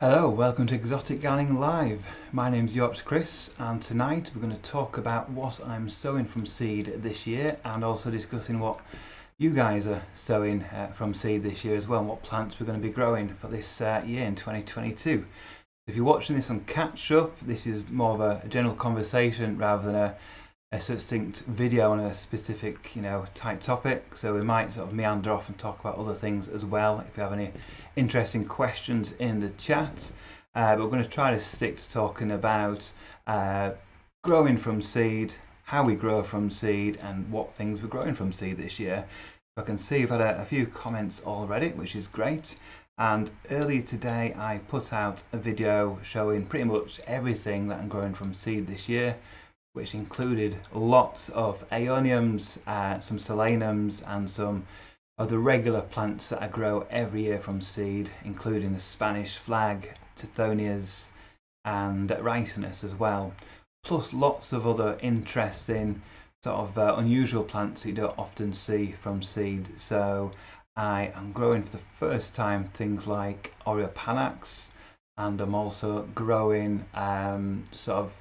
Hello, welcome to Exotic Gardening Live. My name's Yorkshire Kris, and tonight we're going to talk about what I'm sowing from seed this year, and also discussing what you guys are sowing from seed this year as well, and what plants we're going to be growing for this year in 2022. If you're watching this on catch up, this is more of a general conversation rather than a succinct video on a specific, type topic. So we might sort of meander off and talk about other things as well if you have any interesting questions in the chat. But we're going to try to stick to talking about growing from seed, how we grow from seed, and what things we're growing from seed this year. I can see we've had a few comments already, which is great. And earlier today I put out a video showing pretty much everything that I'm growing from seed this year, which included lots of aeoniums, some solanums, and some of the regular plants that I grow every year from seed, including the Spanish flag, tithonias, and ricinus as well, plus lots of other interesting sort of unusual plants that you don't often see from seed. So I am growing for the first time things like Oreopanax, and I'm also growing sort of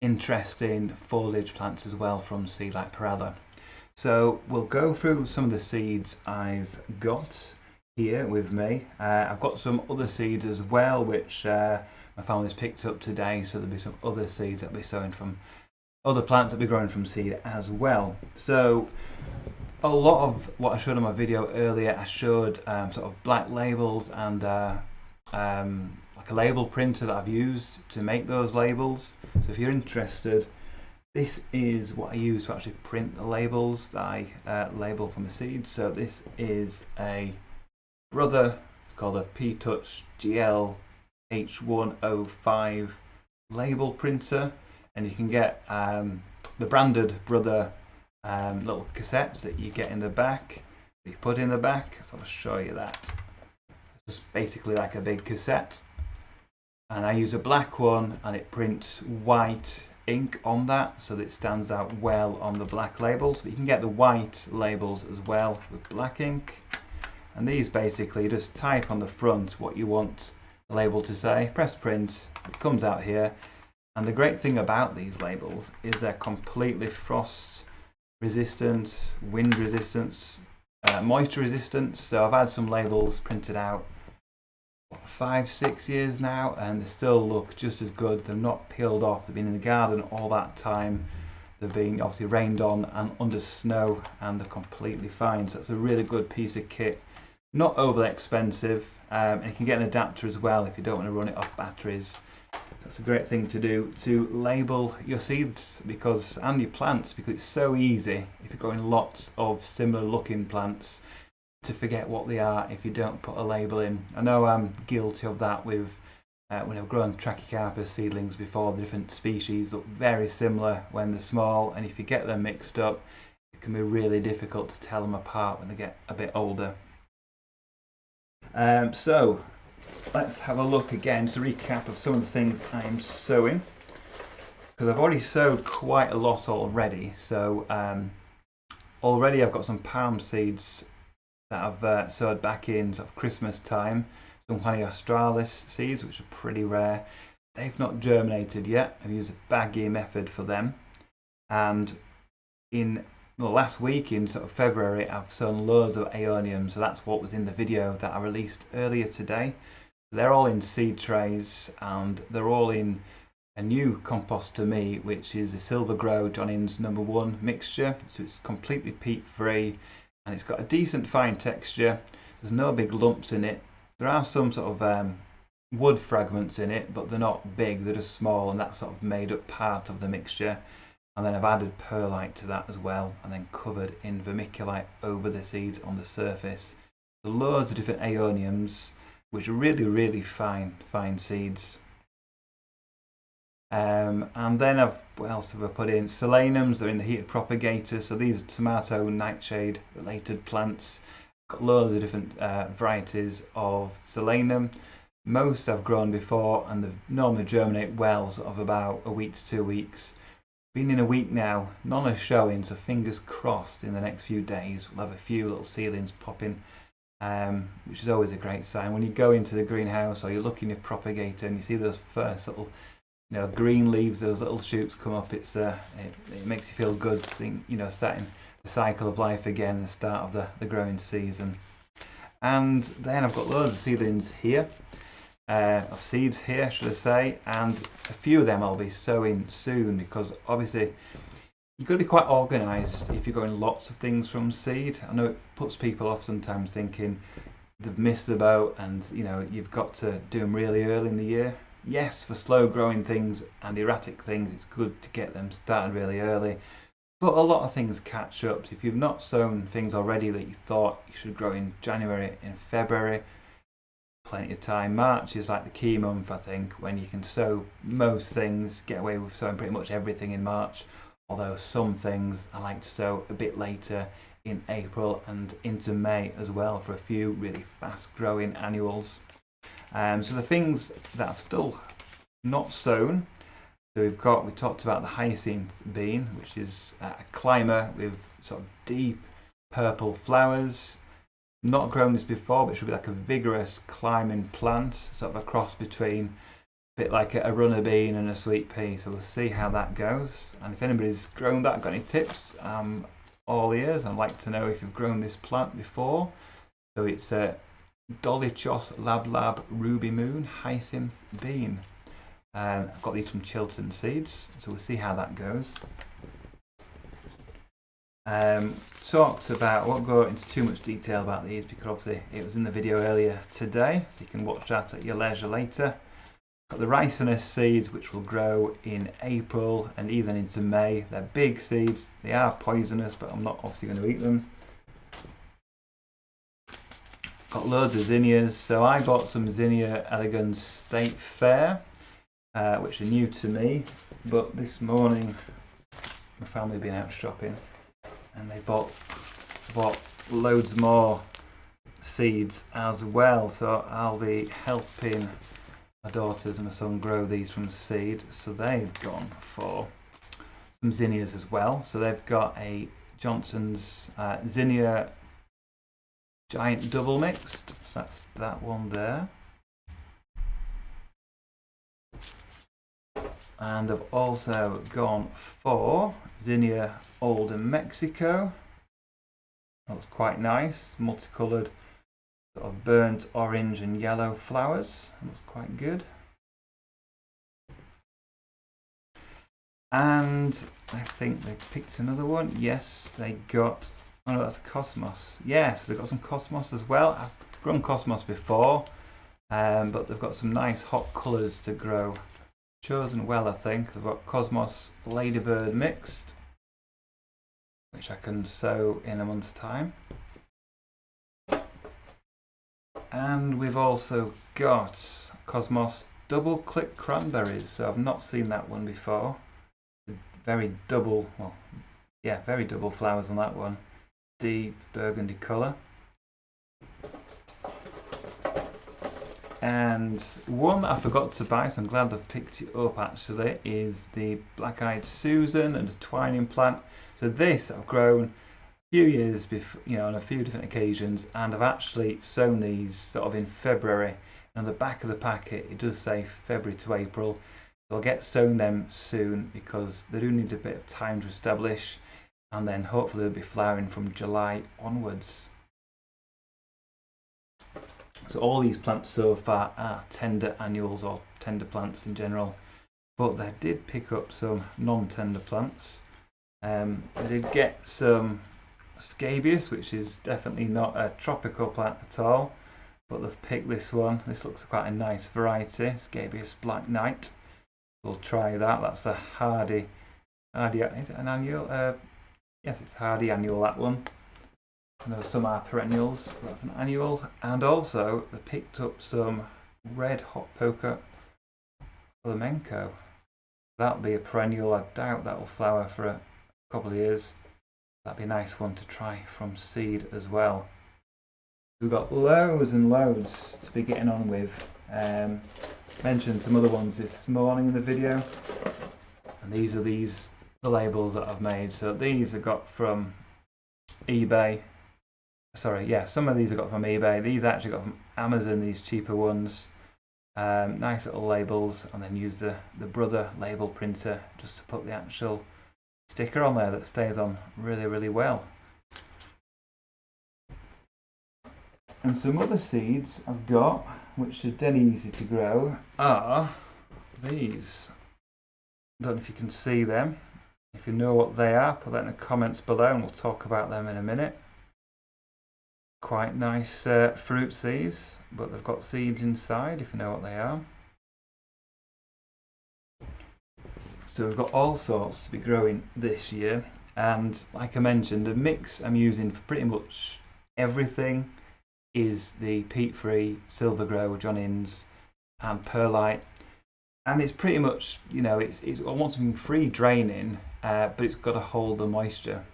interesting foliage plants as well from seed like Parella. So we'll go through some of the seeds I've got here with me. I've got some other seeds as well which my family's picked up today, so there'll be some other seeds that I'll be sowing from other plants that will be growing from seed as well. So a lot of what I showed in my video earlier, I showed sort of black labels and like a label printer that I've used to make those labels. So if you're interested, this is what I use to actually print the labels that I label from the seeds. So this is a Brother, it's called a P-Touch GL H105 label printer, and you can get the branded Brother little cassettes that you get in the back, that you put in the back. So I'll show you that. It's just basically like a big cassette, and I use a black one and it prints white ink on that so that it stands out well on the black labels. But you can get the white labels as well with black ink, and these basically just type on the front what you want the label to say, press print, it comes out here. And the great thing about these labels is they're completely frost resistant, wind resistant, moisture resistant. So I've had some labels printed out 5-6 years now, and they still look just as good. They're not peeled off, they've been in the garden all that time, they've been obviously rained on and under snow, and they're completely fine. So it's a really good piece of kit, not overly expensive, and you can get an adapter as well if you don't want to run it off batteries. That's a great thing to do, to label your seeds and your plants, because it's so easy if you're growing lots of similar looking plants to forget what they are if you don't put a label in. I know I'm guilty of that with when I've grown Trachycarpus seedlings before. The different species look very similar when they're small, and if you get them mixed up, it can be really difficult to tell them apart when they get a bit older. So let's have a look again to recap of some of the things I'm sowing, because I've already sowed quite a lot already. So already I've got some palm seeds that I've sowed back in sort of Christmas time, some Honey Australis seeds, which are pretty rare. They've not germinated yet. I've used a baggy method for them, and in last week in sort of February I've sown loads of aeonium, so that's what was in the video that I released earlier today. They're all in seed trays, and they're all in a new compost to me, which is the Silver Grow John Innes #1 mixture. So it's completely peat free, and it's got a decent fine texture. There's no big lumps in it. There are some sort of wood fragments in it, but they're not big, they're just small, and that's sort of made up part of the mixture. And then I've added perlite to that as well, and then covered in vermiculite over the seeds on the surface. So loads of different aeoniums, which are really fine seeds. And then what else have I put in? Solanums, they're in the heated propagator. So these are tomato nightshade related plants. Got loads of different varieties of solanum. Most I've grown before, and they normally germinate well, sort of about a week to 2 weeks. Been in a week now, none are showing, so fingers crossed in the next few days we'll have a few little seedlings popping which is always a great sign. When you go into the greenhouse or you look in your propagator and you see those first little green leaves, those little shoots come up, it makes you feel good, starting the cycle of life again, the start of the growing season. And then I've got loads of seedlings here, of seeds here should I say, and a few of them I'll be sowing soon, because obviously you've got to be quite organised if you're growing lots of things from seed. I know it puts people off sometimes thinking they've missed the boat, and you've got to do them really early in the year. Yes, for slow growing things and erratic things it's good to get them started really early, but a lot of things catch up. So if you've not sown things already that you thought you should grow in January, in February, plenty of time. March is like the key month, I think, when you can sow most things, get away with sowing pretty much everything in March, although some things I like to sow a bit later in April and into May as well for a few really fast growing annuals. So the things that I've still not sown, so we talked about the hyacinth bean, which is a climber with sort of deep purple flowers. Not grown this before, but it should be like a vigorous climbing plant, sort of a cross between a bit like a runner bean and a sweet pea. So we'll see how that goes, and if anybody's grown that, got any tips, all ears. I'd like to know if you've grown this plant before. So it's a Dolichos Lab Ruby Moon Hyacinth Bean. I've got these from Chiltern Seeds, so we'll see how that goes. Talked about, I won't go into too much detail about these because obviously it was in the video earlier today, so you can watch that at your leisure later. Got the ricinus seeds, which will grow in April and even into May. They're big seeds, they are poisonous, but I'm not obviously going to eat them. Got loads of zinnias, so I bought some Zinnia elegans State Fair, which are new to me, but this morning my family have been out shopping and they bought loads more seeds as well, so I'll be helping my daughters and my son grow these from seed. So they've gone for some zinnias as well, so they've got a Johnson's Zinnia Giant Double Mixed, so that's that one there. And I've also gone for Zinnia Old Mexico. That's quite nice, multicoloured, sort of burnt orange and yellow flowers. That's quite good. And I think they picked another one. Yes, they got, oh no, that's a Cosmos. Yes, they've got some Cosmos as well. I've grown Cosmos before, but they've got some nice hot colours to grow. Chosen well, I think. They've got Cosmos Ladybird Mixed, which I can sow in a month's time. And we've also got Cosmos Double Click Cranberries, so I've not seen that one before. Very double, well, yeah, very double flowers on that one. Deep burgundy colour. And one I forgot to buy, so I'm glad I've picked it up actually, is the Black-Eyed Susan and the twining plant. So this I've grown a few years before, on a few different occasions, and I've actually sown these sort of in February. And on the back of the packet it does say February to April. So I'll get sown them soon because they do need a bit of time to establish, and then hopefully they'll be flowering from July onwards. So all these plants so far are tender annuals or tender plants in general, but they did pick up some non-tender plants. I did get some scabious, which is definitely not a tropical plant at all, but they've picked this one. This looks quite a nice variety, Scabious Black Knight. We'll try that. That's a hardy, is it an annual? Yes, it's hardy annual, that one. I know some are perennials, but that's an annual. And also they picked up some red hot poker flamenco. That'll be a perennial. I doubt that will flower for a couple of years. That'd be a nice one to try from seed as well. We've got loads and loads to be getting on with. Mentioned some other ones this morning in the video, and these are the labels that I've made. So these I got from eBay. sorry, yeah, some of these I got from eBay. These I actually got from Amazon, these cheaper ones. Nice little labels, and then use the Brother label printer just to put the actual sticker on there that stays on really well. And some other seeds I've got, which are dead easy to grow, are these. I don't know if you can see them. If you know what they are, put that in the comments below and we'll talk about them in a minute. Quite nice fruits these, but they've got seeds inside if you know what they are. So we've got all sorts to be growing this year, and like I mentioned, the mix I'm using for pretty much everything is the peat-free Silver Grow, John Innes and Perlite. And it's pretty much, you know, I want something free draining, but it's got to hold the moisture.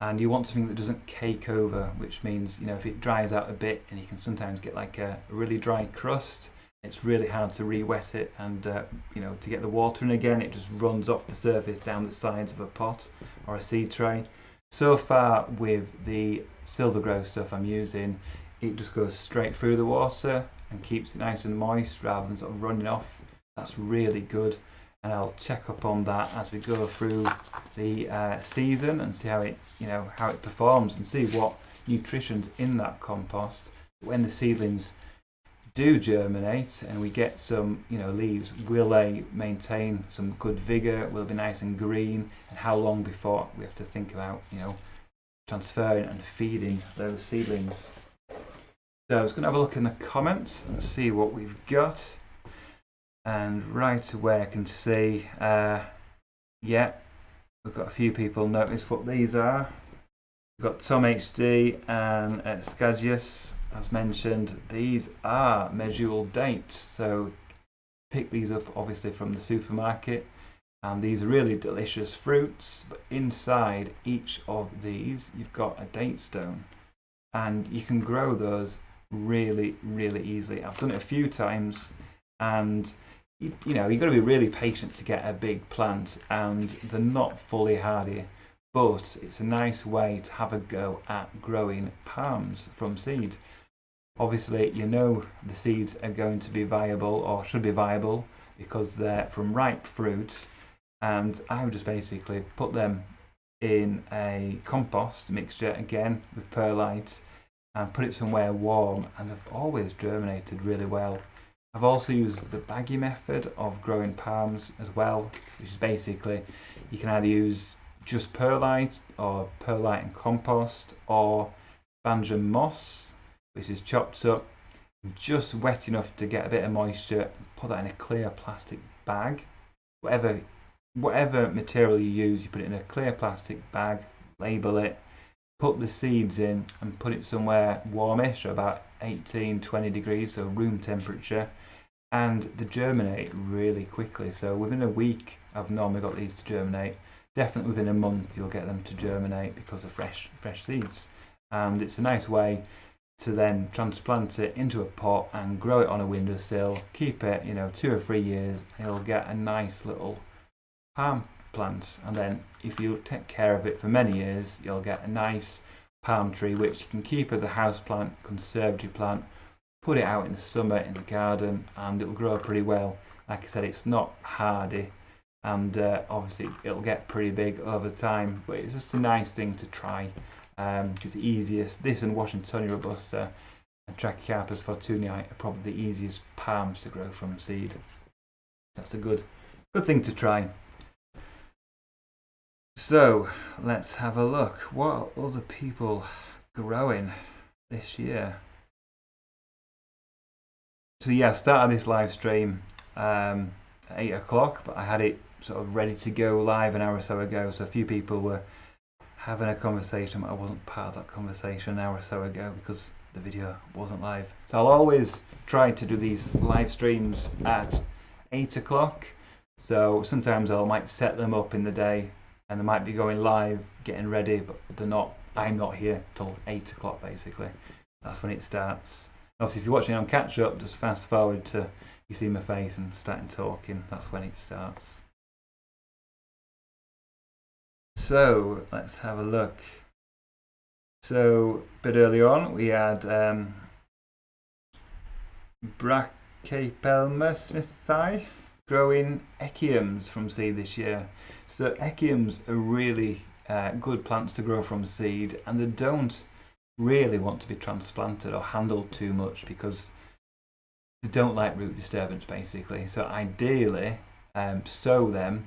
And you want something that doesn't cake over, which means, you know, if it dries out a bit, and you can sometimes get like a really dry crust, it's really hard to re-wet it, and you know, to get the water in again, it just runs off the surface down the sides of a pot or a seed tray. So far with the Silver Grow stuff I'm using, it just goes straight through the water and keeps it nice and moist rather than sort of running off. That's really good, and I'll check up on that as we go through the season and see how it, you know, how it performs, and see what nutrition's in that compost. When the seedlings do germinate and we get some, you know, leaves, will they maintain some good vigor? Will it be nice and green? And how long before we have to think about, you know, transferring and feeding those seedlings? So I was going to have a look in the comments and see what we've got. And right away I can see, yeah, we've got a few people notice what these are. We've got Tom HD and Scagius, as mentioned. These are measurable dates, so pick these up obviously from the supermarket. And these are really delicious fruits, but inside each of these you've got a date stone, and you can grow those really easily. I've done it a few times, and you know, you've got to be really patient to get a big plant, and they're not fully hardy, but it's a nice way to have a go at growing palms from seed. Obviously, you know the seeds are going to be viable, or should be viable, because they're from ripe fruits, and I would just basically put them in a compost mixture, again with perlite, and put it somewhere warm, and they've always germinated really well. I've also used the baggy method of growing palms as well, which is basically you can either use just perlite or perlite and compost, or banjo moss, which is chopped up, just wet enough to get a bit of moisture. Put that in a clear plastic bag. Whatever material you use, you put it in a clear plastic bag, label it, put the seeds in, and put it somewhere warmish, about 18-20 degrees, so room temperature, and they germinate really quickly. So within a week I've normally got these to germinate. Definitely within a month you'll get them to germinate because of fresh seeds. And it's a nice way to then transplant it into a pot and grow it on a windowsill, keep it, you know, 2 or 3 years, and you'll get a nice little palm plant. And then if you take care of it for many years, you'll get a nice palm tree which you can keep as a house plant, conservatory plant, put it out in the summer in the garden, and it'll grow pretty well. Like I said, it's not hardy, and obviously it'll get pretty big over time, but it's just a nice thing to try. It's the easiest. This and Washingtonia robusta and Trachycarpus fortunei are probably the easiest palms to grow from seed. That's a good thing to try. So let's have a look. What are other people growing this year? So yeah, I started this live stream at 8 o'clock, but I had it sort of ready to go live an hour or so ago. So a few people were having a conversation, but I wasn't part of that conversation an hour or so ago because the video wasn't live. So I'll always try to do these live streams at 8 o'clock. So sometimes I might set them up in the day, and they might be going live, getting ready, but they're not. I'm not here till 8 o'clock basically. That's when it starts. Obviously, if you're watching on catch up, just fast forward to you see my face and starting talking. That's when it starts. So let's have a look. So a bit earlier on we had Brachypelma smithii growing Echiums from seed this year. So Echiums are really good plants to grow from seed, and they don't really want to be transplanted or handled too much because they don't like root disturbance basically. So ideally sow them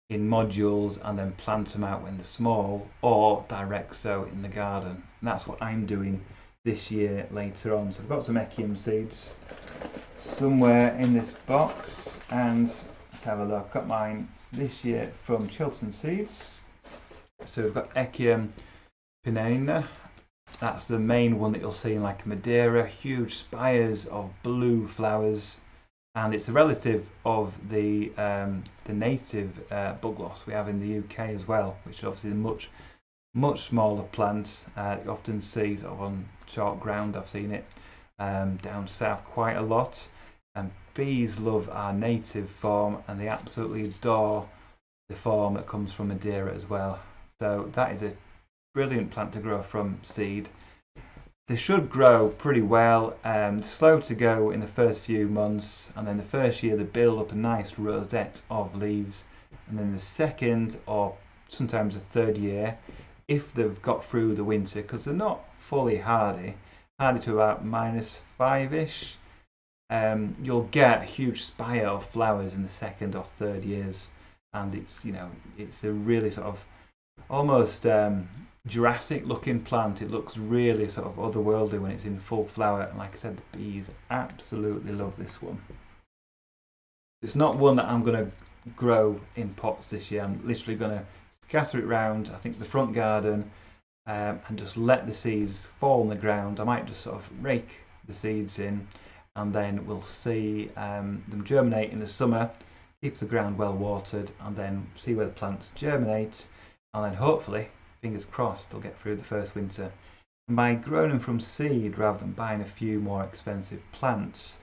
in modules and then plant them out when they're small, or direct sow in the garden. And that's what I'm doing this year later on. So I've got some Echium seeds somewhere in this box, and let's have a look. I've got mine this year from Chilton Seeds. So we've got Echium pinena. That's the main one that you'll see in like Madeira, huge spires of blue flowers, and it's a relative of the native bug loss we have in the UK as well, which is obviously a much smaller plant. You often see sort of on chalk ground. I've seen it down south quite a lot, and bees love our native form, and they absolutely adore the form that comes from Madeira as well. So that is a brilliant plant to grow from seed. They should grow pretty well, slow to go in the first few months, and then the first year they build up a nice rosette of leaves, and then the second or sometimes the third year, if they've got through the winter, because they're not fully hardy to about -5-ish, you'll get a huge spire of flowers in the second or third years, and it's a really sort of almost Jurassic looking plant. It looks really sort of otherworldly when it's in full flower, and like I said, the bees absolutely love this one. It's not one that I'm going to grow in pots this year. I'm literally going to scatter it round, I think, the front garden, and just let the seeds fall on the ground. I might just sort of rake the seeds in, and then we'll see them germinate in the summer, keep the ground well watered, and then see where the plants germinate, and then hopefully, fingers crossed, they'll get through the first winter. And by growing them from seed rather than buying a few more expensive plants,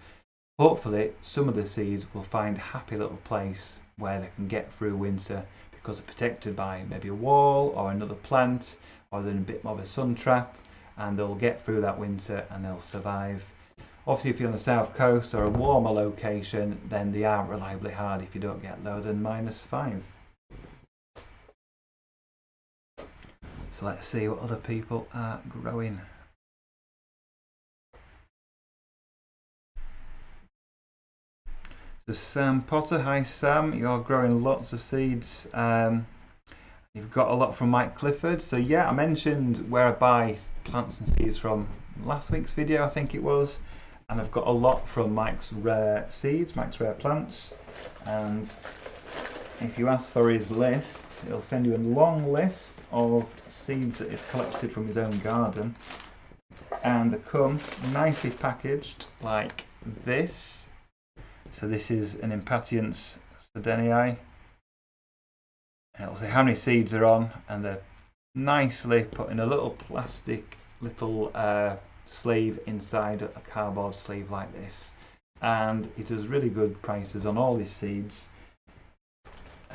hopefully some of the seeds will find a happy little place where they can get through winter because they're protected by maybe a wall or another plant, or they're in a bit more of a sun trap, and they'll get through that winter and they'll survive. Obviously, if you're on the south coast or a warmer location, then they are reliably hard if you don't get lower than -5. So let's see what other people are growing. So Sam Potter, hi Sam, you're growing lots of seeds. You've got a lot from Mike Clifford. So yeah, I mentioned where I buy plants and seeds from last week's video, I think it was. And I've got a lot from Mike's Rare Seeds, Mike's Rare Plants. And if you ask for his list, he'll send you a long list of seeds that he's collected from his own garden, and they come nicely packaged like this. So this is an Impatiens Sardenii, and it'll say how many seeds are on, and they're nicely put in a little plastic sleeve inside a cardboard sleeve like this, and it does really good prices on all these seeds.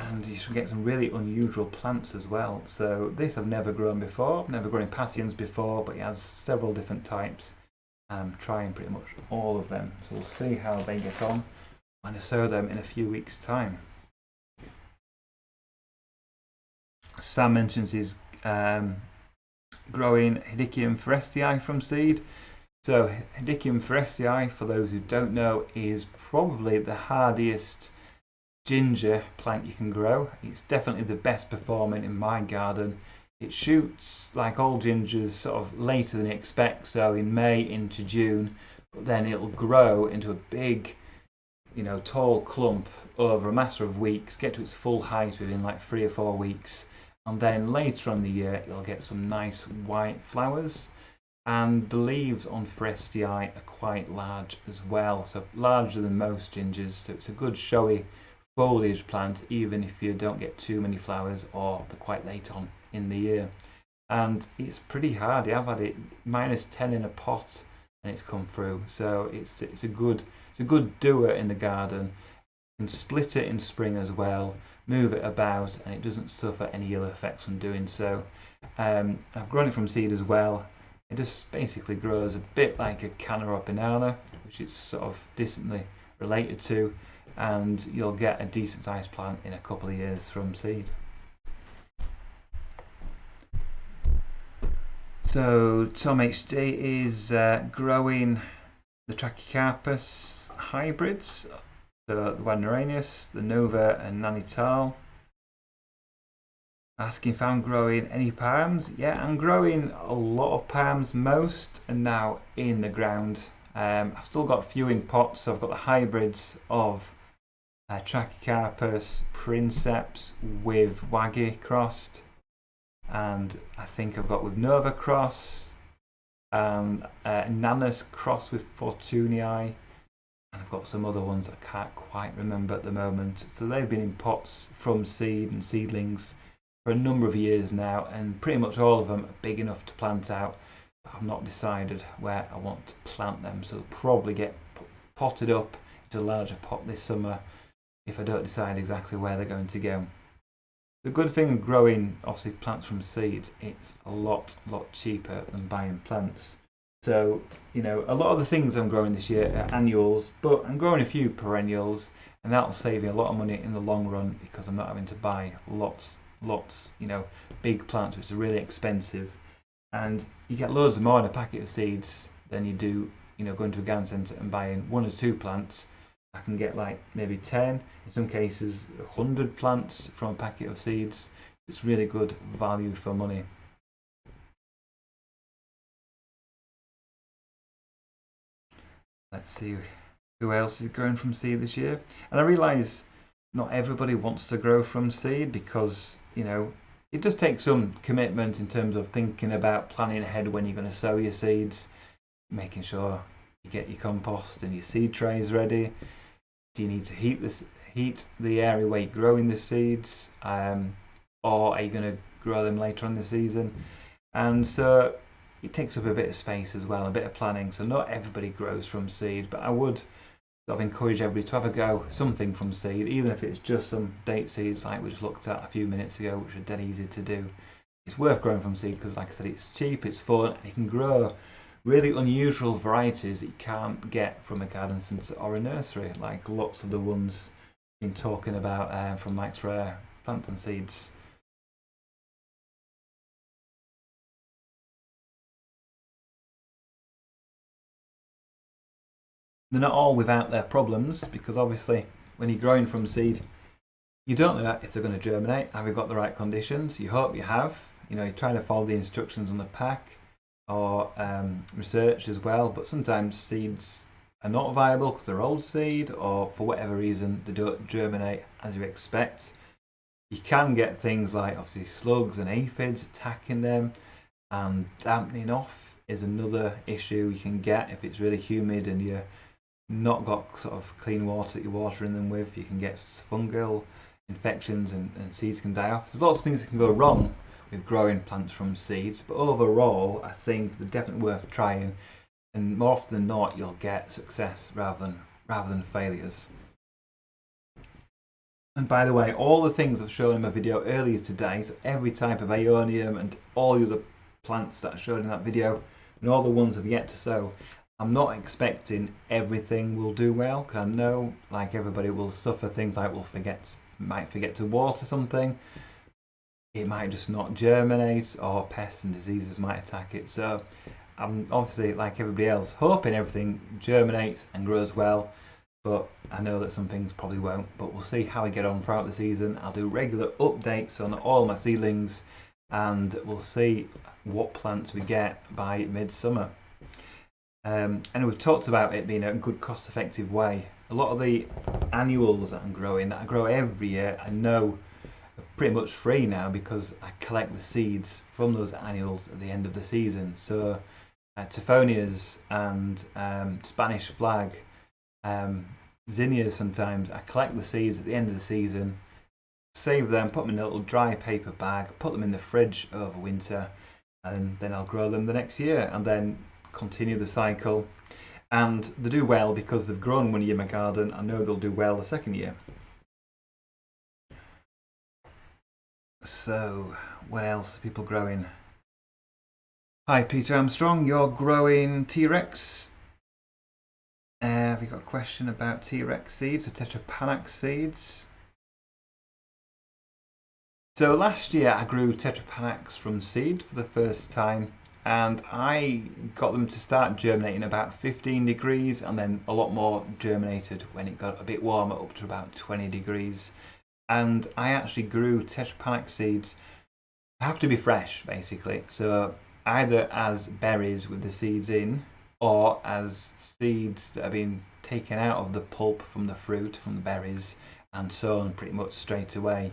And you should get some really unusual plants as well. So this I've never grown before. I've never grown Impatiens before, but it has several different types. I'm trying pretty much all of them. So we'll see how they get on when I sow them in a few weeks' time. Sam mentions he's growing Echium forestii from seed. So Echium forestii, for those who don't know, is probably the hardiest ginger plant you can grow. It's definitely the best performing in my garden. It shoots like all gingers sort of later than you expect, so in May into June, but then it'll grow into a big, tall clump over a matter of weeks, get to its full height within like 3 or 4 weeks, and then later on the year you'll get some nice white flowers. And the leaves on forestii are quite large as well, so larger than most gingers, so it's a good showy foliage plant even if you don't get too many flowers or they're quite late on in the year. And it's pretty hardy. I've had it -10 in a pot and it's come through, so it's a good doer in the garden. You can split it in spring as well, move it about, and it doesn't suffer any ill effects from doing so. I've grown it from seed as well. It just basically grows a bit like a canna or banana, which it's sort of distantly related to, and you'll get a decent sized plant in a couple of years from seed. So Tom HD is growing the Trachycarpus hybrids, so the Wagnerianus, the Nova and Nanital. Asking if I'm growing any palms. Yeah, I'm growing a lot of palms. Most are now in the ground. I've still got a few in pots, so I've got the hybrids of Trachycarpus Princeps with Waggy crossed, and I think I've got with Nova cross, and Nanus cross with Fortunii, and I've got some other ones I can't quite remember at the moment. So they've been in pots from seed and seedlings for a number of years now, and pretty much all of them are big enough to plant out. I've not decided where I want to plant them, so they'll probably get potted up into a larger pot this summer if I don't decide exactly where they're going to go. The good thing of growing obviously plants from seed, it's a lot cheaper than buying plants. So, you know, a lot of the things I'm growing this year are annuals, but I'm growing a few perennials, and that'll save me a lot of money in the long run because I'm not having to buy lots, you know, big plants which are really expensive. And you get loads more in a packet of seeds than you do, you know, going to a garden centre and buying 1 or 2 plants. I can get like maybe 10, in some cases 100 plants from a packet of seeds. It's really good value for money. Let's see who else is growing from seed this year. And I realise not everybody wants to grow from seed because, you know, it does take some commitment in terms of thinking about planning ahead when you're going to sow your seeds, making sure you get your compost and your seed trays ready. Do you need to heat the area where you're growing the seeds, or are you going to grow them later on in the season? And so it takes up a bit of space as well, a bit of planning. So not everybody grows from seed, but I would sort of encourage everybody to have a go something from seed, even if it's just some date seeds like we just looked at a few minutes ago, which are dead easy to do. It's worth growing from seed because, like I said, it's cheap, it's fun, and you can grow really unusual varieties that you can't get from a garden centre or a nursery, like lots of the ones I've been talking about from Mike's Rare Plant and Seeds. They're not all without their problems, because obviously when you're growing from seed, you don't know if they're going to germinate. Have you got the right conditions? You hope you have. You know, you're trying to follow the instructions on the pack, or research as well, but sometimes seeds are not viable because they're old seed, or for whatever reason they don't germinate as you expect. You can get things like obviously slugs and aphids attacking them, and dampening off is another issue you can get if it's really humid and you're not got sort of clean water that you're watering them with. You can get fungal infections, and seeds can die off. There's lots of things that can go wrong with growing plants from seeds, but overall I think they're definitely worth trying, and more often than not you'll get success rather than failures. And by the way, all the things I've shown in my video earlier today, so every type of Aeonium and all the other plants that I showed in that video, and all the ones I've yet to sow, I'm not expecting everything will do well, because I know, like everybody, will suffer things like might forget to water something, it might just not germinate, or pests and diseases might attack it. So I'm obviously, like everybody else, hoping everything germinates and grows well, but I know that some things probably won't. But we'll see how we get on throughout the season. I'll do regular updates on all my seedlings, and we'll see what plants we get by midsummer. And we've talked about it being a good cost-effective way. A lot of the annuals that I'm growing, that I grow every year, I know are pretty much free now because I collect the seeds from those annuals at the end of the season. So Tiphonias and Spanish flag, zinnias, sometimes I collect the seeds at the end of the season, save them, put them in a little dry paper bag, put them in the fridge over winter, and then I'll grow them the next year, and then continue the cycle. And they do well because they've grown one year in my garden. I know they'll do well the second year. So, what else are people growing? Hi, Peter Armstrong. You're growing T-Rex. Have you got a question about T-Rex seeds or Tetrapanax seeds? So last year I grew Tetrapanax from seed for the first time, and I got them to start germinating about 15 degrees, and then a lot more germinated when it got a bit warmer, up to about 20 degrees. And I actually grew Tetrapanax seeds. They have to be fresh, basically. So either as berries with the seeds in, or as seeds that have been taken out of the pulp from the fruit, from the berries, and sown pretty much straight away.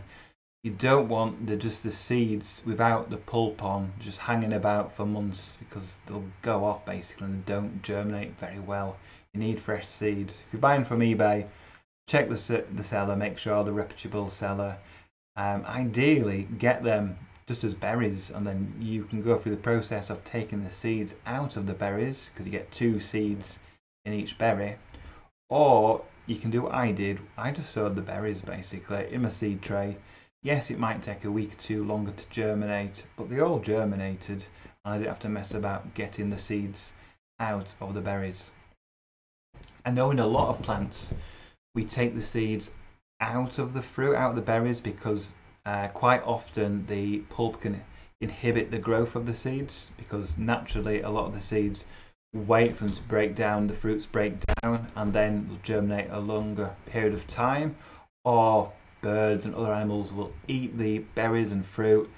You don't want just the seeds without the pulp on, just hanging about for months, because they'll go off basically and don't germinate very well. You need fresh seeds. If you're buying from eBay, check the seller, make sure they're a reputable seller. Ideally, get them just as berries, and then you can go through the process of taking the seeds out of the berries, because you get 2 seeds in each berry. Or you can do what I did. I just sowed the berries basically in my seed tray. Yes, it might take a week or 2 longer to germinate, but they all germinated, and I didn't have to mess about getting the seeds out of the berries. I know in a lot of plants we take the seeds out of the fruit, out of the berries, because quite often the pulp can inhibit the growth of the seeds, because naturally a lot of the seeds wait for them to break down, the fruits break down, and then will germinate a longer period of time, or birds and other animals will eat the berries and fruit,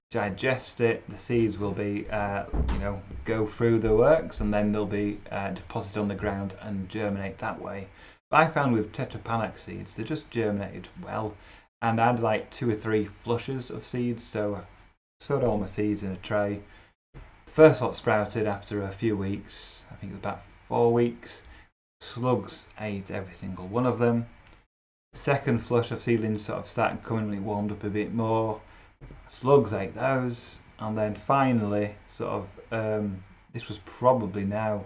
digest it, the seeds will be go through the works, and then they'll be deposited on the ground and germinate that way. But I found with Tetrapanax seeds, they just germinated well, and I had like 2 or 3 flushes of seeds, so I sowed all my seeds in a tray. The first lot sprouted after a few weeks, I think it was about 4 weeks. Slugs ate every single one of them. Second flush of seedlings sort of started coming when it warmed up a bit more. Slugs ate those, and then finally, this was probably now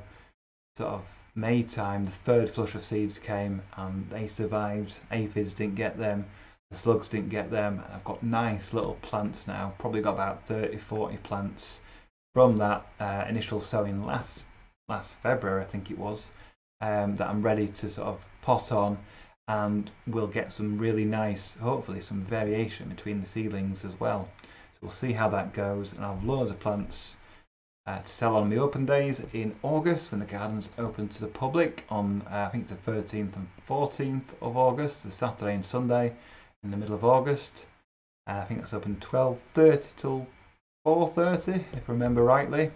sort of May time, the third flush of seeds came, and they survived. Aphids didn't get them, the slugs didn't get them, and I've got nice little plants now. Probably got about 30-40 plants from that initial sowing last February, I think it was, that I'm ready to sort of pot on, and we'll get some really nice, hopefully some variation between the seedlings as well. So we'll see how that goes, and I'll have loads of plants to sell on my open days in August, when the garden's open to the public on I think it's the 13th and 14th of August, the Saturday and Sunday in the middle of August. And I think that's open 12:30 till 4:30 if I remember rightly.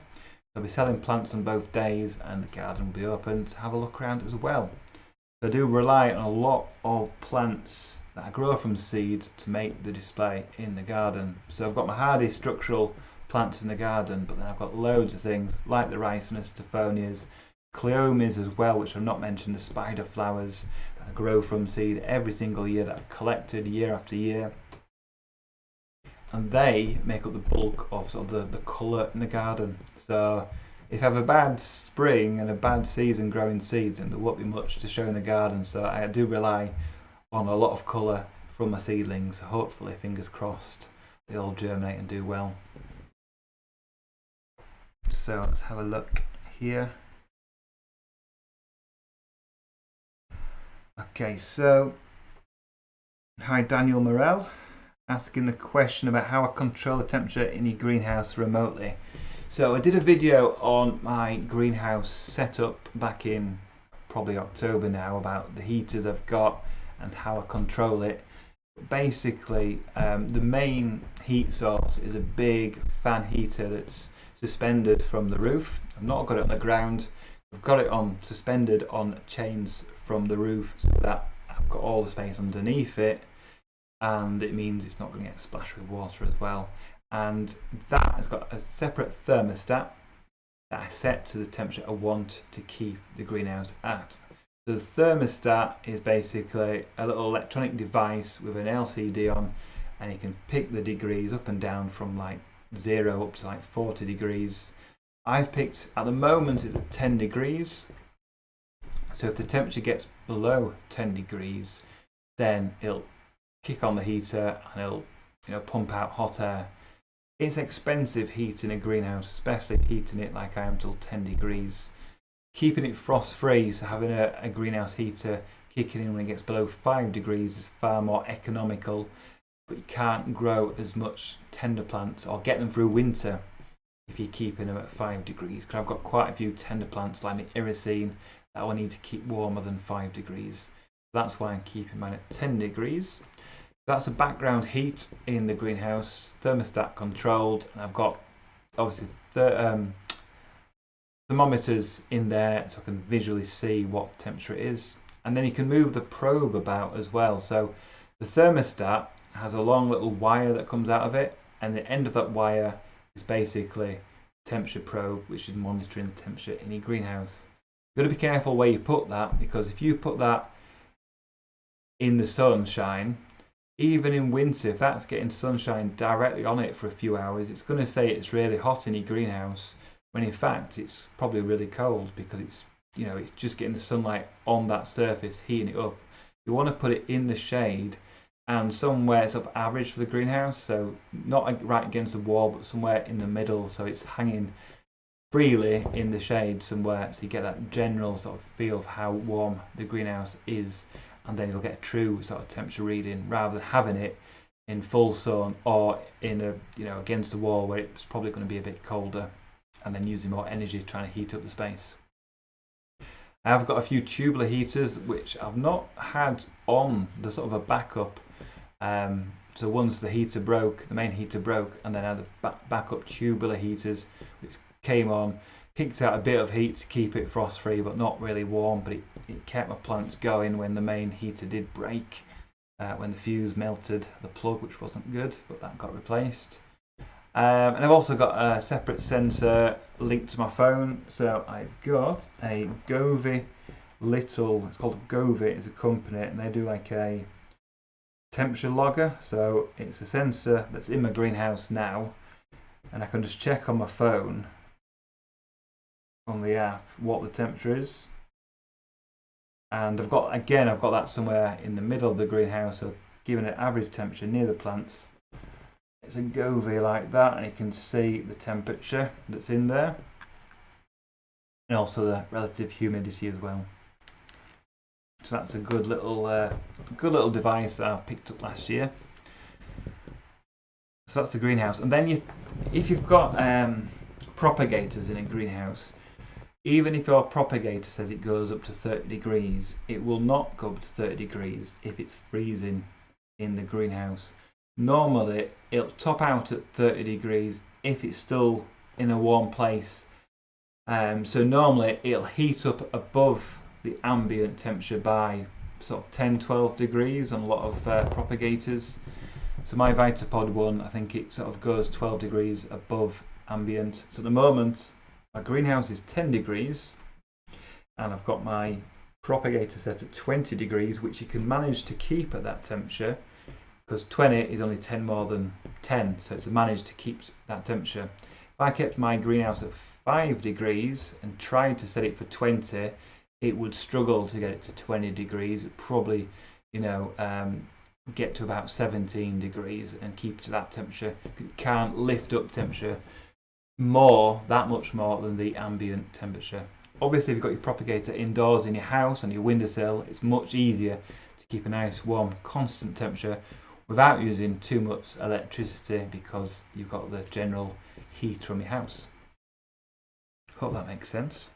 I'll be selling plants on both days, and the garden will be open to have a look around as well. I do rely on a lot of plants that I grow from seed to make the display in the garden. So I've got my hardy structural plants in the garden, but then I've got loads of things like the ricinus, stephonias, cleomes as well, which I've not mentioned, the spider flowers that I grow from seed every single year, that I've collected year after year. And they make up the bulk of sort of the colour in the garden. So if I have a bad spring and a bad season growing seeds, then there won't be much to show in the garden. So I do rely on a lot of colour from my seedlings. Hopefully, fingers crossed, they all germinate and do well. So let's have a look here. Okay, so hi Daniel Morell, asking the question about how I control the temperature in your greenhouse remotely. So I did a video on my greenhouse setup back in probably October now, about the heaters I've got and how I control it. Basically, the main heat source is a big fan heater that's suspended from the roof. I've not got it on the ground. I've got it suspended on chains from the roof, so that I've got all the space underneath it, and it means it's not going to get splashed with water as well. And that has got a separate thermostat that I set to the temperature I want to keep the greenhouse at. So the thermostat is basically a little electronic device with an LCD on, and you can pick the degrees up and down from like 0 up to like 40 degrees. I've picked, at the moment it's at 10 degrees. So if the temperature gets below 10 degrees, then it'll kick on the heater and pump out hot air. It's expensive heating a greenhouse, especially heating it like I am till 10 degrees. Keeping it frost free, so having a greenhouse heater kicking in when it gets below 5 degrees is far more economical, but you can't grow as much tender plants or get them through winter if you're keeping them at 5 degrees, because I've got quite a few tender plants like my irisine that will need to keep warmer than 5 degrees. That's why I'm keeping mine at 10 degrees. That's a background heat in the greenhouse, thermostat controlled, and I've got obviously thermometers in there so I can visually see what temperature it is. And then you can move the probe about as well. So the thermostat has a long little wire that comes out of it, and the end of that wire is basically temperature probe, which is monitoring the temperature in your greenhouse. You've got to be careful where you put that, because if you put that in the sunshine, even in winter, if that's getting sunshine directly on it for a few hours, it's going to say it's really hot in your greenhouse, when in fact it's probably really cold, because it's it's just getting the sunlight on that surface, heating it up. You want to put it in the shade and somewhere sort of average for the greenhouse, so not right against the wall, but somewhere in the middle, so it's hanging freely in the shade somewhere, so you get that general sort of feel of how warm the greenhouse is, and then you'll get a true sort of temperature reading, rather than having it in full sun or in a against the wall where it's probably going to be a bit colder, and then using more energy trying to heat up the space. I've got a few tubular heaters which I've not had on the sort of a backup. So once the heater broke, the main heater broke, and then I had the backup tubular heaters which came on, kicked out a bit of heat to keep it frost free but not really warm, but it kept my plants going when the main heater did break, when the fuse melted the plug, which wasn't good, but that got replaced. And I've also got a separate sensor linked to my phone, so I've got a Govee little, it's called Govee, it's a company, and they do like a temperature logger. So it's a sensor that's in my greenhouse now, and I can just check on my phone on the app what the temperature is. And I've got that somewhere in the middle of the greenhouse, so giving it average temperature near the plants. It's a Govee like that, and you can see the temperature that's in there, and also the relative humidity as well. So that's a good little device that I picked up last year. So that's the greenhouse. And then if you've got propagators in a greenhouse, even if your propagator says it goes up to 30 degrees, it will not go up to 30 degrees if it's freezing in the greenhouse. Normally it'll top out at 30 degrees if it's still in a warm place. So normally it'll heat up above the ambient temperature by sort of 10-12 degrees on a lot of propagators. So my Vitapod one, I think it sort of goes 12 degrees above ambient. So at the moment my greenhouse is 10 degrees, and I've got my propagator set at 20 degrees, which you can manage to keep at that temperature, because 20 is only 10 more than 10, so it's managed to keep that temperature. If I kept my greenhouse at 5 degrees and tried to set it for 20, it would struggle to get it to 20 degrees. It'd probably, get to about 17 degrees and keep to that temperature. It can't lift up temperature that much more than the ambient temperature. Obviously, if you've got your propagator indoors in your house on your windowsill, it's much easier to keep a nice warm constant temperature without using too much electricity, because you've got the general heat from your house. Hope that makes sense.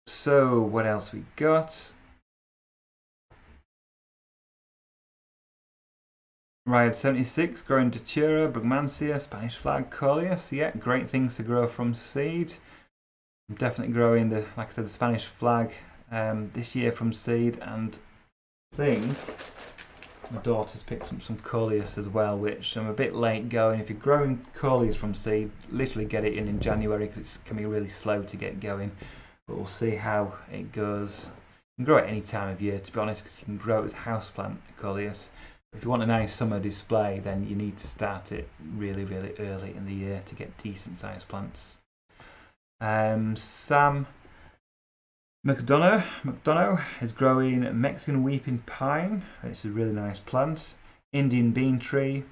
So what else we got? Riot 76, growing Datura, Brugmansia, Spanish flag, Coleus. Yeah, great things to grow from seed. I'm definitely growing like I said, the Spanish flag this year from seed, and I think my daughter's picked up some Coleus as well, which I'm a bit late going. If you're growing Coleus from seed, literally get it in January, because it can be really slow to get going. But we'll see how it goes. You can grow it any time of year, to be honest, because you can grow it as houseplant Coleus. If you want a nice summer display, then you need to start it really, really early in the year to get decent sized plants. Sam McDonough is growing Mexican weeping pine. It's a really nice plant. Indian bean tree,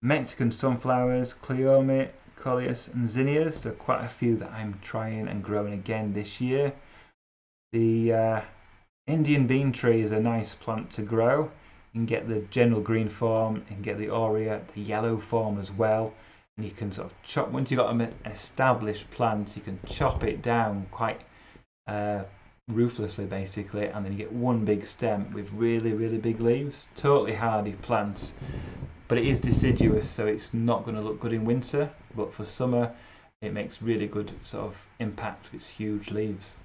Mexican sunflowers, cleome, coleus and zinnias. So quite a few that I'm trying and growing again this year. The Indian bean tree is a nice plant to grow. You can get the general green form, you can get the aurea, the yellow form as well. And you can sort of chop, once you've got an established plant, you can chop it down quite ruthlessly basically, and then you get one big stem with really big leaves. Totally hardy plants, but it is deciduous, so it's not going to look good in winter, but for summer it makes really good sort of impact with its huge leaves.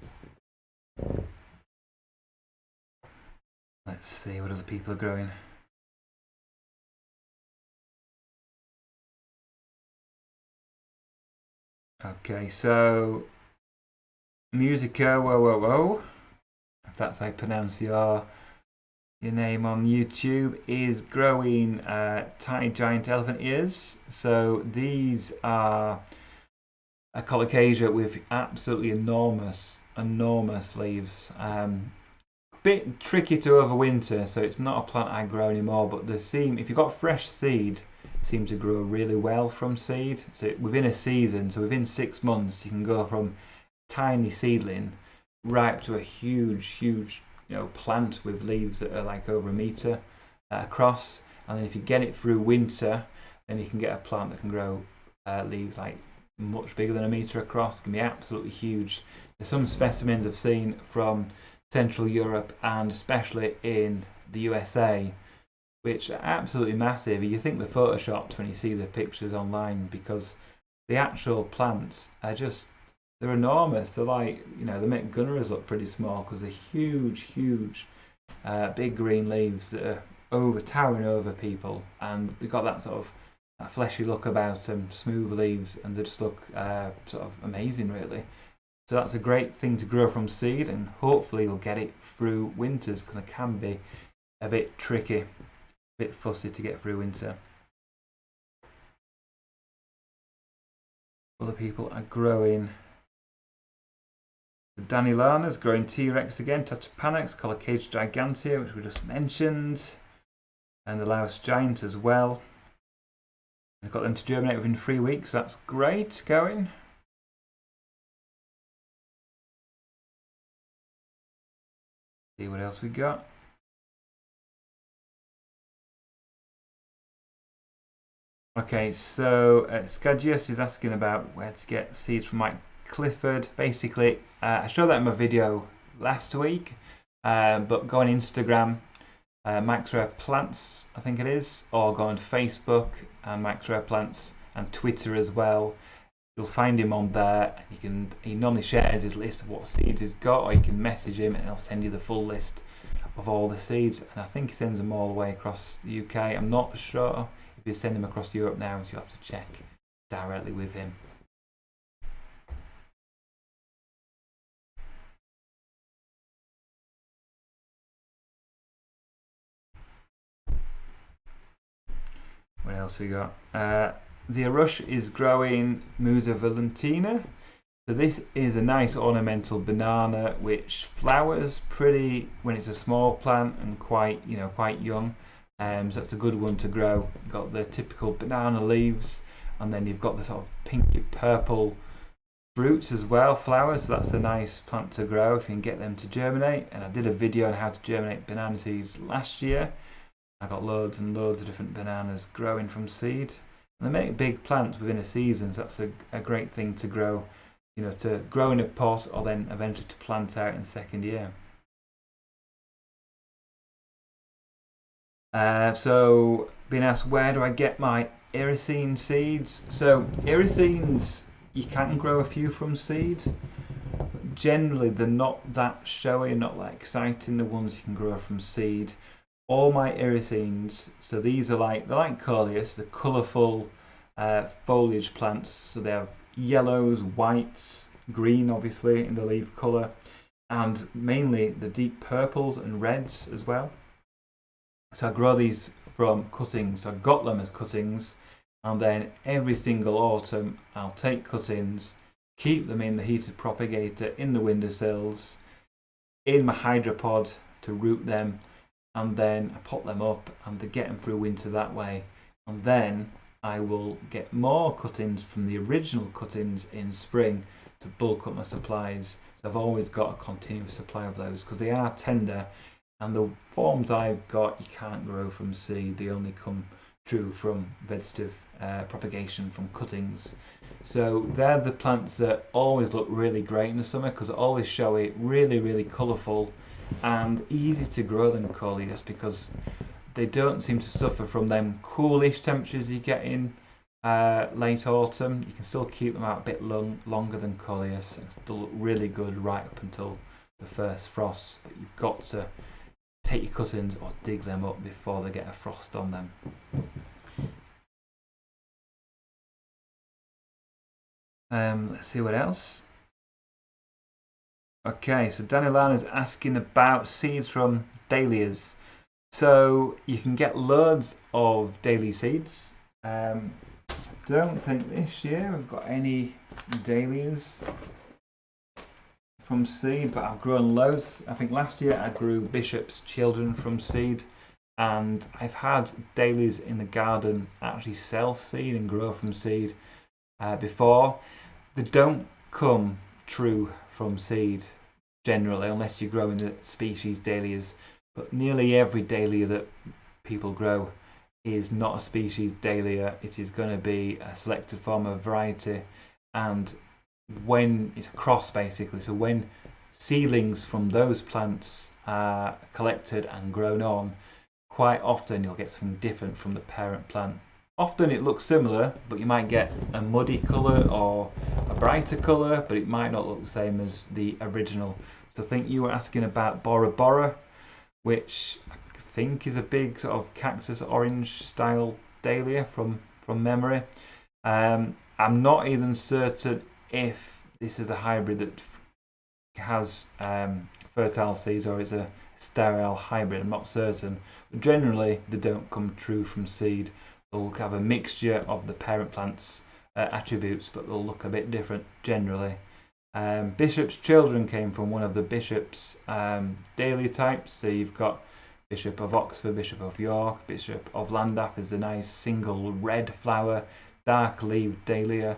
Let's see what other people are growing. Okay, so Musica whoa, if that's how you pronounce your name on YouTube, is growing tiny giant elephant ears. So these are a colocasia with absolutely enormous leaves. Bit tricky to overwinter, so it's not a plant I grow anymore, but they seem, if you've got fresh seed, seem to grow really well from seed. So within a season, so within 6 months, you can go from tiny seedling right up to a huge plant with leaves that are like over 1 meter across. And then if you get it through winter, then you can get a plant that can grow leaves like much bigger than 1 meter across. It can be absolutely huge. There's some specimens I've seen from Central Europe and especially in the USA, which are absolutely massive. You think they're photoshopped when you see the pictures online, because the actual plants are just, they're enormous. They're like, they make gunners look pretty small because they're huge big green leaves that are towering over people, and they've got that sort of fleshy look about them, smooth leaves, and they just look sort of amazing really. So that's a great thing to grow from seed, and hopefully you'll get it through winters, because it can be a bit tricky, a bit fussy to get through winter. Other people are growing Danny Lana's growing T-Rex again, Tatopanax, Colocasia gigantea, which we just mentioned, and the Laos giant as well. I've got them to germinate within 3 weeks, so that's great going. See what else we got. Okay, so Skagius is asking about where to get seeds from Mike Clifford. Basically, I showed that in my video last week, but go on Instagram, Mike's Rare Plants, I think it is, or go on Facebook and Mike's Rare Plants, and Twitter as well. You'll find him on there. He normally shares his list of what seeds he's got, or you can message him and he'll send you the full list of all the seeds. And I think he sends them all the way across the UK. I'm not sure if he's sending them across Europe now, so you'll have to check directly with him. What else we got? The Arush is growing Musa valentina. So this is a nice ornamental banana which flowers pretty when it's a small plant and quite young. So that's a good one to grow. You've got the typical banana leaves, and then you've got the sort of pinky purple fruits as well, flowers. So that's a nice plant to grow if you can get them to germinate. And I did a video on how to germinate banana seeds last year. I got loads and loads of different bananas growing from seed, and they make big plants within a season. So that's a great thing to grow, to grow in a pot or then eventually to plant out in the second year. So being asked, where do I get my Iracine seeds? So Iracines, you can grow a few from seed. Generally, they're not that showy, not that exciting, the ones you can grow from seed. All my Iracines, so these are they're like coleus, the colourful foliage plants. So they have yellows, whites, green obviously in the leaf colour, and mainly the deep purples and reds as well. So I grow these from cuttings. So I got them as cuttings, and then every single autumn I'll take cuttings keep them in the heated propagator in the windowsills, in my hydropod to root them, and then I pot them up and they get them through winter that way. And then I will get more cuttings from the original cuttings in spring to bulk up my supplies. So I've always got a continuous supply of those because they are tender, and the forms I've got you can't grow from seed. They only come true from vegetative propagation from cuttings. So they're the plants that always look really great in the summer because they always show it really colourful and easy to grow them coleus because they don't seem to suffer from them coolish temperatures you get in late autumn. You can still keep them out a bit longer than coleus and still look really good right up until the first frost. But you've got to take your cuttings or dig them up before they get a frost on them. Let's see what else. Okay, so Daniel is asking about seeds from dahlias. So you can get loads of dahlia seeds. I don't think this year I've got any dahlias from seed, but I've grown loads. I think last year I grew Bishop's Children from seed, and I've had dahlias in the garden actually self-seed and grow from seed before. They don't come true from seed generally unless you're growing the species dahlias, but nearly every dahlia that people grow is not a species dahlia. It is going to be a selected form of variety, and when it's a cross basically, so when seedlings from those plants are collected and grown on, quite often you'll get something different from the parent plant. Often it looks similar, but you might get a muddy colour or a brighter colour, but it might not look the same as the original. So I think you were asking about Bora Bora, which I think is a big sort of cactus orange style dahlia from memory. I'm not even certain if this is a hybrid that has fertile seeds or is a sterile hybrid. I'm not certain. But generally, they don't come true from seed. They'll have a mixture of the parent plant's attributes, but they'll look a bit different generally. Bishop's Children came from one of the Bishop's dahlia types. So you've got Bishop of Oxford, Bishop of York, Bishop of Llandaff is a nice single red flower, dark-leaved dahlia,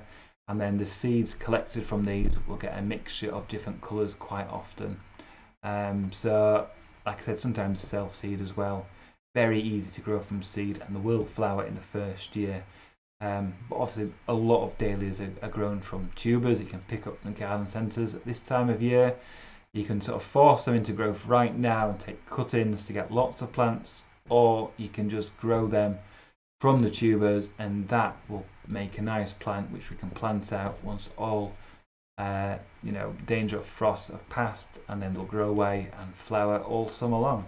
and then the seeds collected from these will get a mixture of different colours quite often. So, like I said, sometimes self-seed as well. Very easy to grow from seed, and they will flower in the first year. But obviously, a lot of dahlias are grown from tubers. You can pick up from the garden centres at this time of year. You can sort of force them into growth right now and take cuttings to get lots of plants, or you can just grow them from the tubers, and that will make a nice plant which we can plant out once all danger of frost have passed, and then they'll grow away and flower all summer long.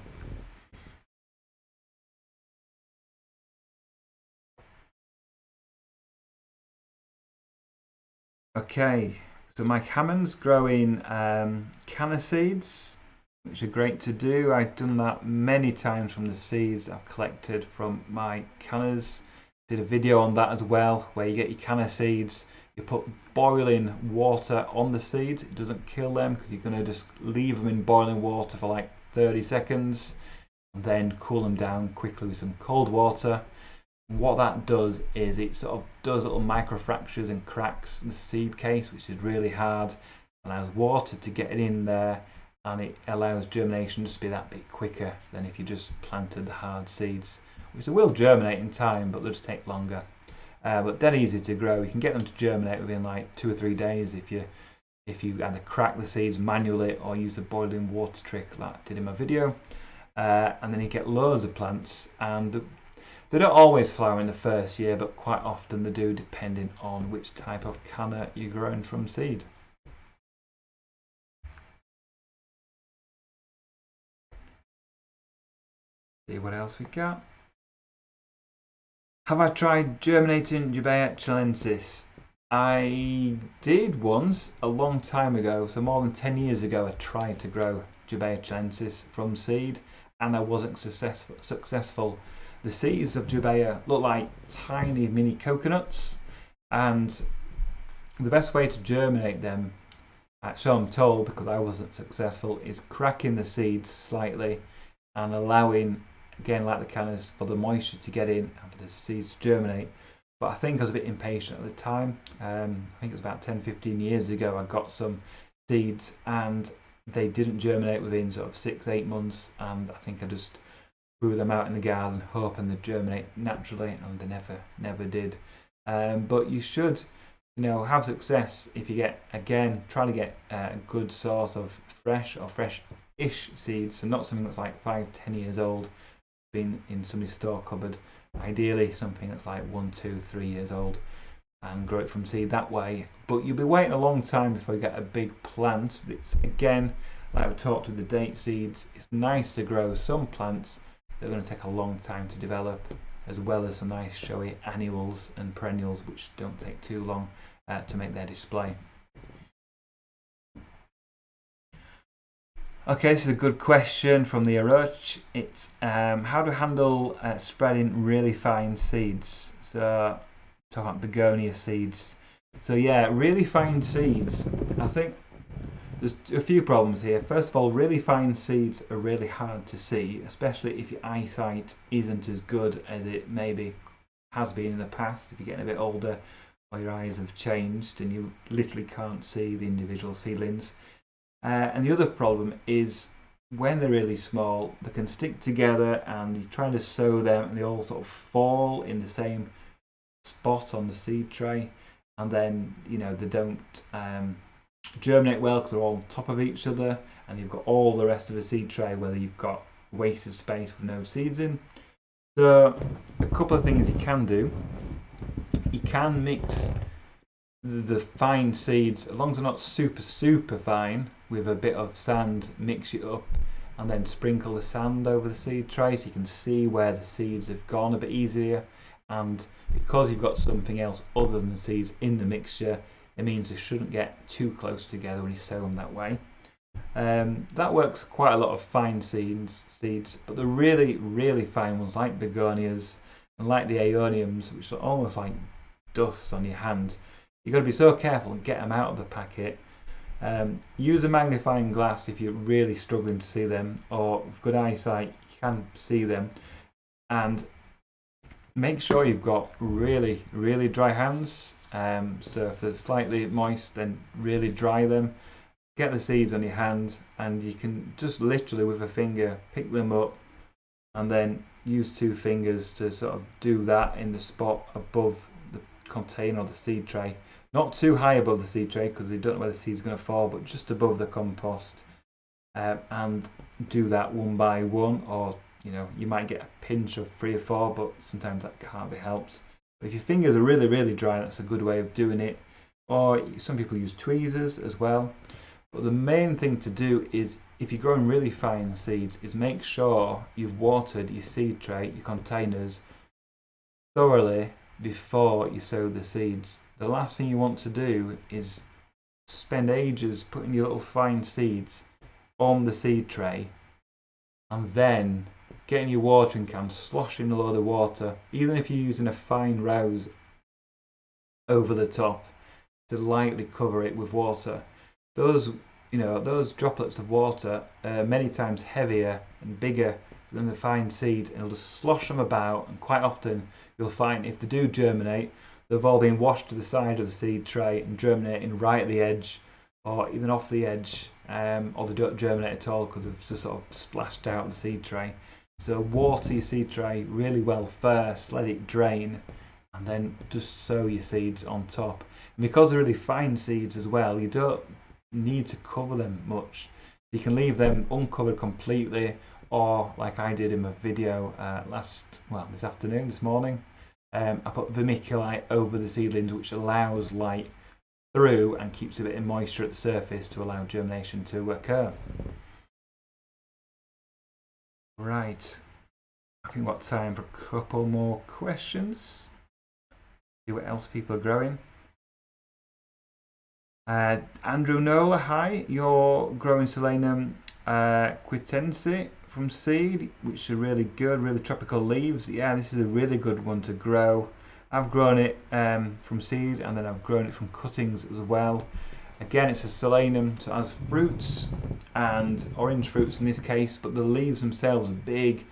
Okay, so Mike Hammond's growing canna seeds, which are great to do. I've done that many times from the seeds I've collected from my cannas. Did a video on that as well, where you get your canna seeds, you put boiling water on the seeds. It doesn't kill them because you're going to just leave them in boiling water for like 30 seconds and then cool them down quickly with some cold water. What that does is it sort of does little microfractures and cracks in the seed case, which is really hard, allows water to get in there, and it allows germination just to be that bit quicker than if you just planted the hard seeds, which they will germinate in time, but they'll just take longer. But dead easy to grow. You can get them to germinate within like 2 or 3 days if you either crack the seeds manually or use the boiling water trick like I did in my video. And then you get loads of plants, and they don't always flower in the first year, but quite often they do, depending on which type of canna you're growing from seed. See what else we got. Have I tried germinating Jubaea chilensis? I did once, a long time ago, so more than 10 years ago. I tried to grow Jubaea chilensis from seed, and I wasn't successful. The seeds of Jubaea look like tiny mini coconuts, and the best way to germinate them, so I'm told because I wasn't successful, is cracking the seeds slightly and allowing, again like the canners, for the moisture to get in and for the seeds to germinate. But I think I was a bit impatient at the time. I think it was about 10-15 years ago I got some seeds and they didn't germinate within sort of 6-8 months, and I think I just grew them out in the garden hoping they'd germinate naturally, and they never did. But you should, have success if you get, again, try to get a good source of fresh or fresh-ish seeds, so not something that's like 5-10 years old, been in somebody's store cupboard. Ideally something that's like 1, 2, 3 years old, and grow it from seed that way. But you'll be waiting a long time before you get a big plant. It's, again, like we talked with the date seeds, it's nice to grow some plants that are going to take a long time to develop, as well as some nice showy annuals and perennials which don't take too long to make their display. Okay, this is a good question from the Aroch. It's how to handle spreading really fine seeds. So, talking about begonia seeds. So yeah, really fine seeds. I think there's a few problems here. First of all, really fine seeds are really hard to see, especially if your eyesight isn't as good as it maybe has been in the past. If you're getting a bit older or your eyes have changed and you literally can't see the individual seedlings. And the other problem is when they're really small, they can stick together and you're trying to sow them and they all sort of fall in the same spot on the seed tray, and then they don't germinate well because they're all on top of each other, and you've got all the rest of the seed tray where you've got wasted space with no seeds in. So a couple of things you can do. You can mix the fine seeds, as long as they're not super fine, with a bit of sand, mix it up and then sprinkle the sand over the seed tray so you can see where the seeds have gone a bit easier. And because you've got something else other than the seeds in the mixture, it means they shouldn't get too close together when you sow them that way. That works quite a lot of fine seeds, but the really fine ones like begonias and like the aeoniums, which are almost like dust on your hand, you've got to be so careful and get them out of the packet. Use a magnifying glass if you're really struggling to see them, or with good eyesight you can see them, and make sure you've got really dry hands. So if they're slightly moist, then really dry them. Get the seeds on your hands and you can just literally with a finger pick them up and then use 2 fingers to sort of do that in the spot above the container or the seed tray. Not too high above the seed tray because you don't know where the seed's going to fall, but just above the compost, and do that one by one, or you might get a pinch of 3 or 4, but sometimes that can't be helped. But if your fingers are really dry, that's a good way of doing it. Or some people use tweezers as well. But the main thing to do is, if you're growing really fine seeds, is make sure you've watered your seed tray, your containers, thoroughly before you sow the seeds. The last thing you want to do is spend ages putting your little fine seeds on the seed tray and then getting your watering can, sloshing a load of water, even if you're using a fine rose over the top to lightly cover it with water. Those droplets of water are many times heavier and bigger than the fine seeds, and it'll just slosh them about, and quite often you'll find if they do germinate, they've all been washed to the side of the seed tray and germinating right at the edge, or even off the edge, or they don't germinate at all because they've just sort of splashed out the seed tray. So water your seed tray really well first, let it drain, and then just sow your seeds on top. And because they're really fine seeds as well, you don't need to cover them much. You can leave them uncovered completely, or like I did in my video this morning, I put vermiculite over the seedlings, which allows light through and keeps a bit of moisture at the surface to allow germination to occur. Right, I think we've got time for a couple more questions. See what else people are growing. Andrew Nola, hi, you're growing Solanum quitense from seed, which are really good, really tropical leaves. Yeah, this is a really good one to grow. I've grown it from seed, and then I've grown it from cuttings as well. Again, it's a solanum, so it has fruits and orange fruits in this case, but the leaves themselves are big,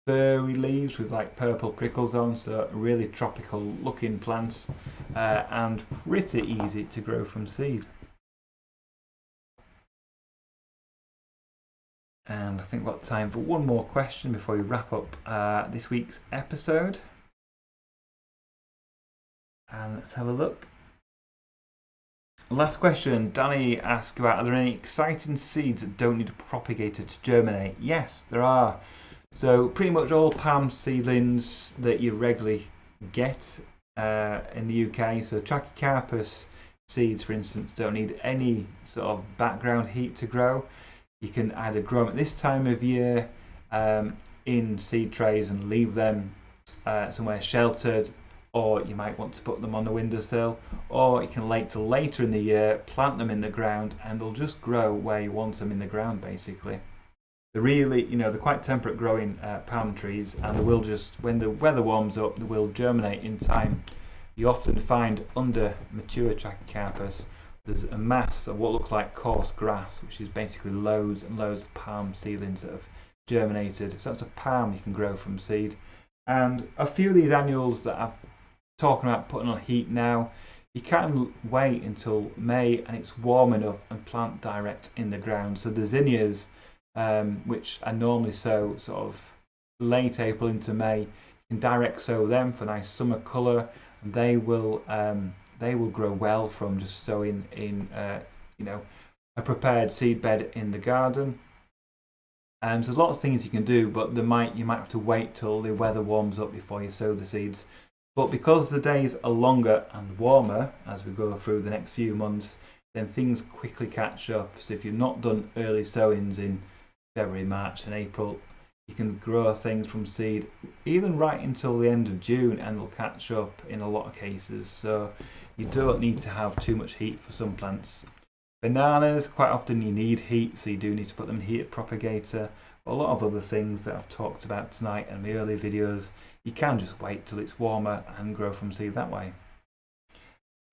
furry leaves with like purple prickles on, so really tropical looking plants, and pretty easy to grow from seed. And I think we've got time for one more question before we wrap up this week's episode. And let's have a look. Last question. Danny asked about, are there any exciting seeds that don't need a propagator to germinate? Yes, there are. So pretty much all palm seedlings that you regularly get in the UK, so Trachycarpus seeds, for instance, don't need any sort of background heat to grow. You can either grow them at this time of year in seed trays and leave them somewhere sheltered, or you might want to put them on the windowsill, or you can wait till later in the year, plant them in the ground, and they'll just grow where you want them in the ground, basically. They're really, they're quite temperate growing palm trees, and they will just, when the weather warms up, they will germinate in time. You often find under mature Trachycarpus, there's a mass of what looks like coarse grass, which is basically loads and loads of palm seedlings that have germinated. So that's a palm you can grow from seed. And a few of these annuals that I'm talking about putting on heat now, you can wait until May and it's warm enough and plant direct in the ground. So the zinnias, which I normally sow sort of late April into May, you can direct sow them for nice summer colour, and they will grow well from just sowing in a prepared seed bed in the garden. So there's lots of things you can do, but you might have to wait till the weather warms up before you sow the seeds. But because the days are longer and warmer as we go through the next few months, then things quickly catch up. So if you've not done early sowings in February, March and April, you can grow things from seed even right until the end of June, and they'll catch up in a lot of cases. So you don't need to have too much heat for some plants. Bananas, quite often you need heat, so you do need to put them in heated propagator. A lot of other things that I've talked about tonight in my earlier videos, you can just wait till it's warmer and grow from seed that way.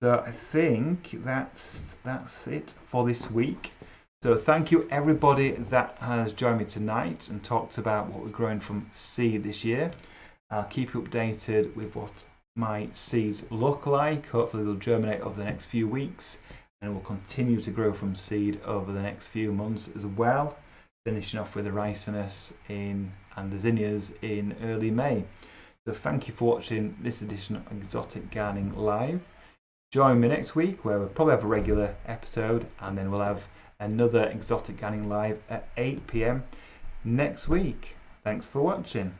So I think that's it for this week. So thank you everybody that has joined me tonight and talked about what we're growing from seed this year. I'll keep you updated with what my seeds look like. Hopefully they'll germinate over the next few weeks, and will continue to grow from seed over the next few months as well, finishing off with the ricinus and the zinnias in early May. So thank you for watching this edition of Exotic Gardening Live. Join me next week, where we'll probably have a regular episode, and then we'll have another Exotic Gardening Live at 8 PM next week. Thanks for watching.